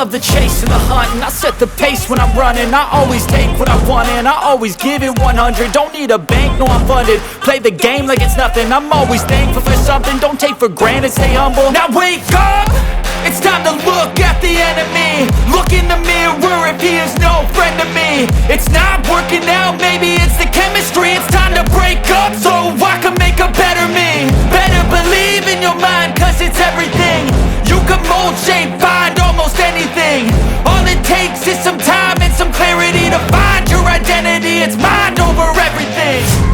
love the chase and the hunt, and I set the pace when I'm running. I always take what I want and I always give it 100. Don't need a bank, no I'm funded. Play the game like it's nothing. I'm always thankful for something. Don't take for granted, stay humble. Now wake up! It's time to look at the enemy. Look in the mirror if he is no friend to me. It's not working out, maybe it's the chemistry. It's time to break up so I can make a better me. Better believe in your mind, cause it's everything. You can mold, shape, find almost anything. All it takes is some time and some clarity to find your identity. It's mind over everything.